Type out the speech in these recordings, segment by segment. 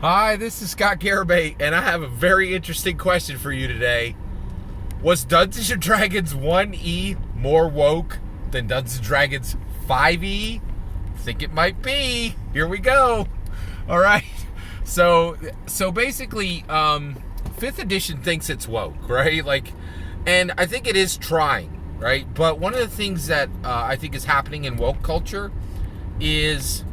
Hi, this is Scott Garibay, and I have a very interesting question for you today. Was Dungeons & Dragons 1E more woke than Dungeons & Dragons 5E? I think it might be. Here we go. All right. So basically, 5th edition thinks it's woke, right? And I think it is trying, right? But one of the things that I think is happening in woke culture is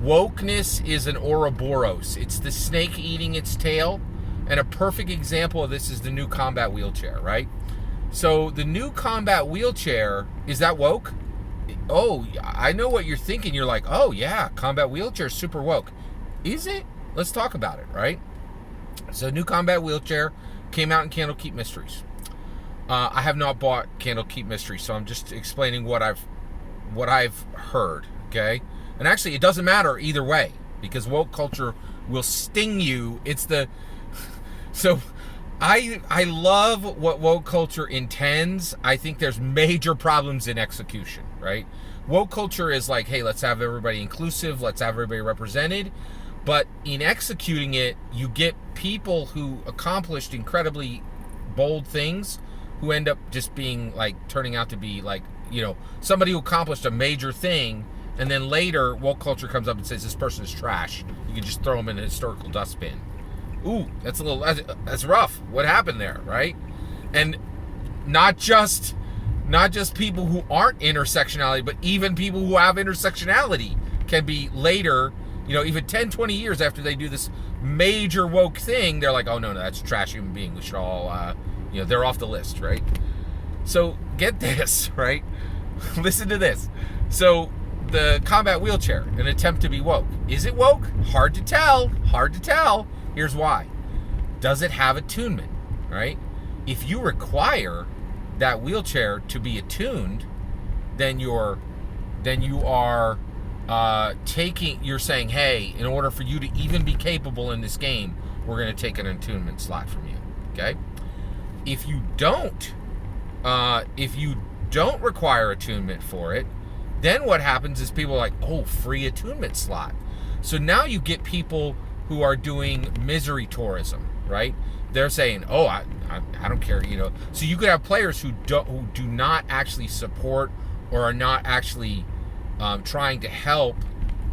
wokeness is an Ouroboros. It's the snake eating its tail. And a perfect example of this is the new combat wheelchair, right? So the new combat wheelchair, is that woke? Oh, I know what you're thinking. You're like, oh yeah, combat wheelchair is super woke. Is it? Let's talk about it, right? So new combat wheelchair came out in Candlekeep Mysteries. I have not bought Candlekeep Mysteries, so I'm just explaining what I've heard, okay? And actually, it doesn't matter either way, because woke culture will sting you. So I love what woke culture intends. I think there's major problems in execution, right? Woke culture is like, hey, let's have everybody inclusive, let's have everybody represented. But in executing it, you get people who accomplished incredibly bold things who end up just being turning out to be somebody who accomplished a major thing. And then later, woke culture comes up and says, this person is trash. You can just throw them in a historical dustbin. Ooh, that's rough. What happened there, right? And not just people who aren't intersectionality, but even people who have intersectionality can be later, even 10, 20 years after they do this major woke thing, they're like, oh, no, that's a trash human being. We should all, they're off the list, right? So get this, right? Listen to this. So the combat wheelchair, an attempt to be woke. Is it woke? Hard to tell. Here's why. Does it have attunement, right? If you require that wheelchair to be attuned, then you are you're saying, hey, in order for you to even be capable in this game, we're going to take an attunement slot from you, okay? If you don't require attunement for it, then what happens is people are like, oh, free attunement slot. So now you get people who are doing misery tourism, right? They're saying, oh, I don't care, So you could have players who do not actually support or are not actually trying to help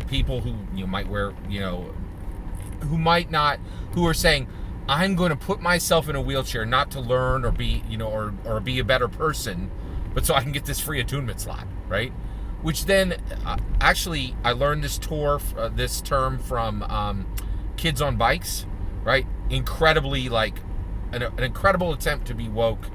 people who might wear, who are saying, I'm going to put myself in a wheelchair not to learn or be, or be a better person, but so I can get this free attunement slot, right? Which then, actually, I learned this term from Kids on Bikes, right? Incredibly, an incredible attempt to be woke,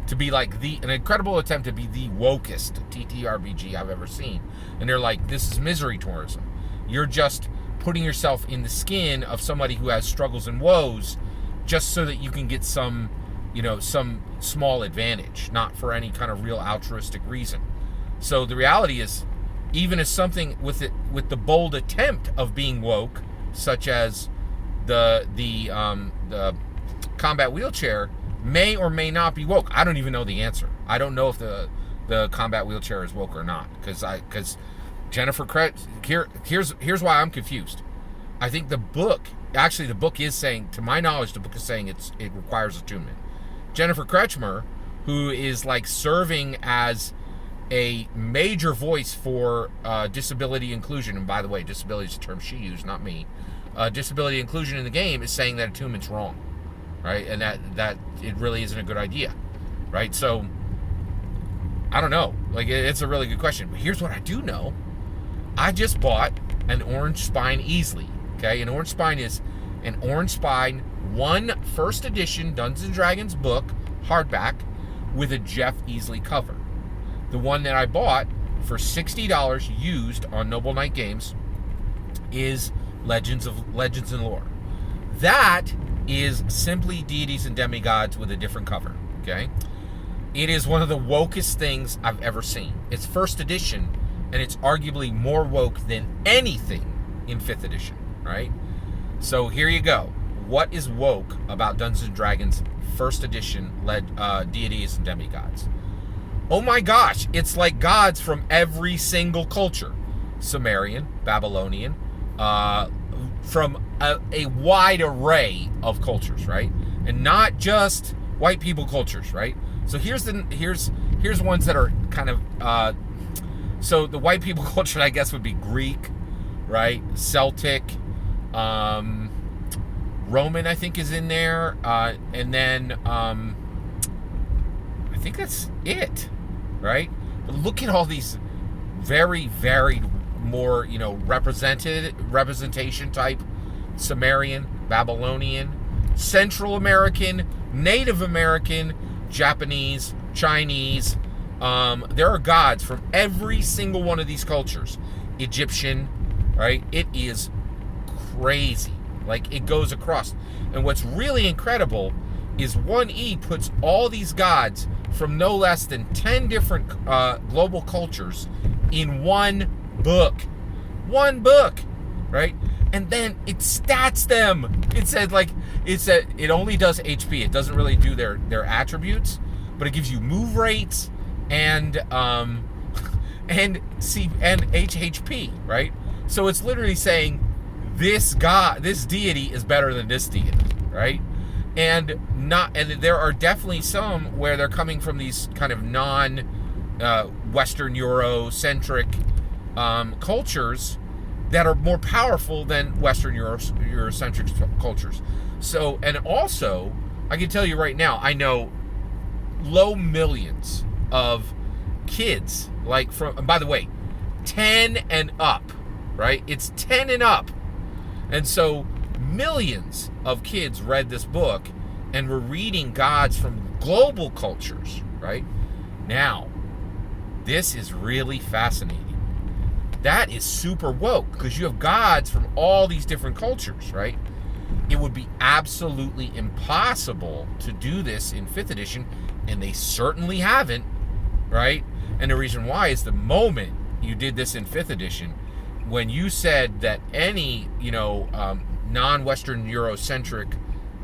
an incredible attempt to be the wokest TTRPG I've ever seen. And they're like, this is misery tourism. You're just putting yourself in the skin of somebody who has struggles and woes just so that you can get some small advantage, not for any kind of real altruistic reason. So the reality is, even as something with the bold attempt of being woke, such as the combat wheelchair, may or may not be woke. I don't even know the answer. I don't know if the combat wheelchair is woke or not, because Jennifer Kretsch, here's why I'm confused. I think the book is saying, to my knowledge, the book is saying it requires attunement. Jennifer Kretschmer, who is serving as a major voice for disability inclusion, and by the way, disability is a term she used, not me. Disability inclusion in the game is saying that attunement's wrong, right? And that it really isn't a good idea, right? So I don't know. It's a really good question. But here's what I do know. I just bought an Orange Spine Easily. Okay, an Orange Spine is an Orange Spine 1 first edition Dungeons & Dragons book, hardback, with a Jeff Easley cover. The one that I bought for $60 used on Noble Knight Games is Legends and Lore. That is simply Deities and Demigods with a different cover, okay? It is one of the wokest things I've ever seen. It's first edition, and it's arguably more woke than anything in 5th edition, right? So here you go. What is woke about Dungeons & Dragons first edition Deities and Demigods? Oh my gosh, it's like gods from every single culture. Sumerian, Babylonian, from a wide array of cultures, right? And not just white people cultures, right? So here's ones that are kind of so the white people culture, I guess, would be Greek, right? Celtic, Roman, I think, is in there, and then I think that's it, right? But look at all these very varied, more, representation type: Sumerian, Babylonian, Central American, Native American, Japanese, Chinese. There are gods from every single one of these cultures. Egyptian, right? It is crazy. Like, it goes across. And what's really incredible is 1E puts all these gods from no less than 10 different global cultures in one book. One book, right? And then it stats them. It only does HP. It doesn't really do their attributes, but it gives you move rates and HHP, right? So it's literally saying this deity is better than this deity, right? And there are definitely some where they're coming from these kind of Western Eurocentric cultures that are more powerful than Western Eurocentric cultures. So, and also, I can tell you right now, I know low millions of kids, by the way, 10 and up, right? It's 10 and up. And so millions of kids read this book and were reading gods from global cultures, right? Now, this is really fascinating. That is super woke, because you have gods from all these different cultures, right? It would be absolutely impossible to do this in 5th edition, and they certainly haven't, right? And the reason why is the moment you did this in 5th edition, when you said that any, non-Western Eurocentric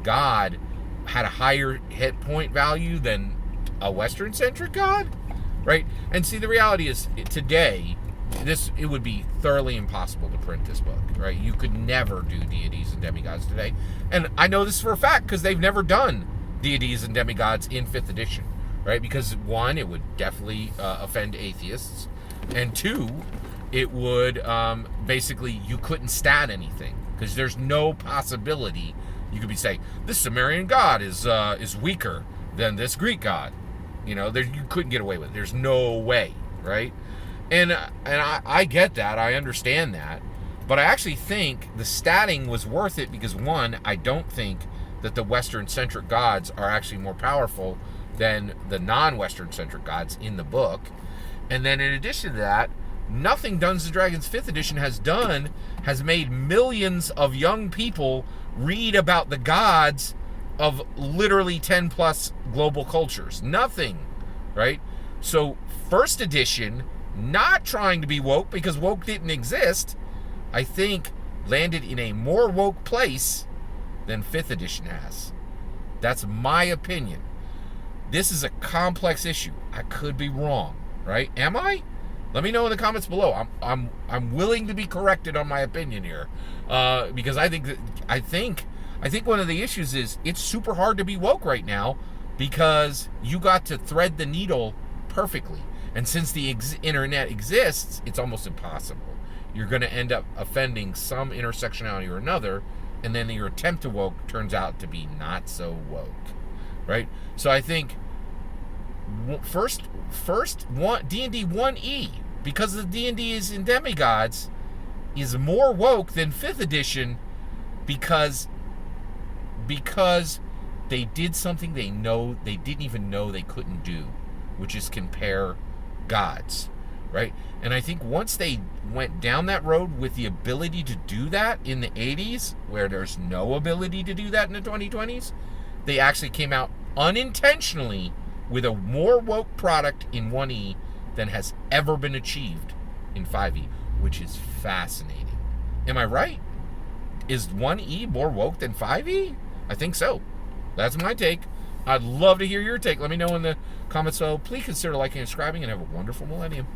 god had a higher hit point value than a Western-centric god, right? And see, the reality is, today, it would be thoroughly impossible to print this book, right? You could never do deities and demigods today. And I know this for a fact because they've never done deities and demigods in 5th edition, right? Because 1, it would definitely offend atheists, and 2, it would basically, you couldn't stat anything, because there's no possibility you could be saying this Sumerian god is weaker than this Greek god. You couldn't get away with it. There's no way, right? And I get that. I understand that. But I actually think the statting was worth it because, 1, I don't think that the Western-centric gods are actually more powerful than the non-Western-centric gods in the book. And then in addition to that, nothing Dungeons & Dragons 5th edition has done has made millions of young people read about the gods of literally 10 plus global cultures. Nothing, right? So 1st edition, not trying to be woke because woke didn't exist, I think landed in a more woke place than 5th edition has. That's my opinion. This is a complex issue. I could be wrong, right? Am I? Let me know in the comments below. I'm willing to be corrected on my opinion here, because I think one of the issues is it's super hard to be woke right now because you got to thread the needle perfectly, and since the internet exists, it's almost impossible. You're going to end up offending some intersectionality or another, and then your attempt to woke turns out to be not so woke, right? So I think first D&D 1E, because the D&D is in demigods, is more woke than 5th edition because they did something they didn't even know they couldn't do, which is compare gods, right? And I think once they went down that road with the ability to do that in the 80s, where there's no ability to do that in the 2020s, they actually came out unintentionally with a more woke product in 1E than has ever been achieved in 5E, which is fascinating. Am I right? Is 1E more woke than 5E? I think so. That's my take. I'd love to hear your take. Let me know in the comments below. Please consider liking and subscribing, and have a wonderful millennium.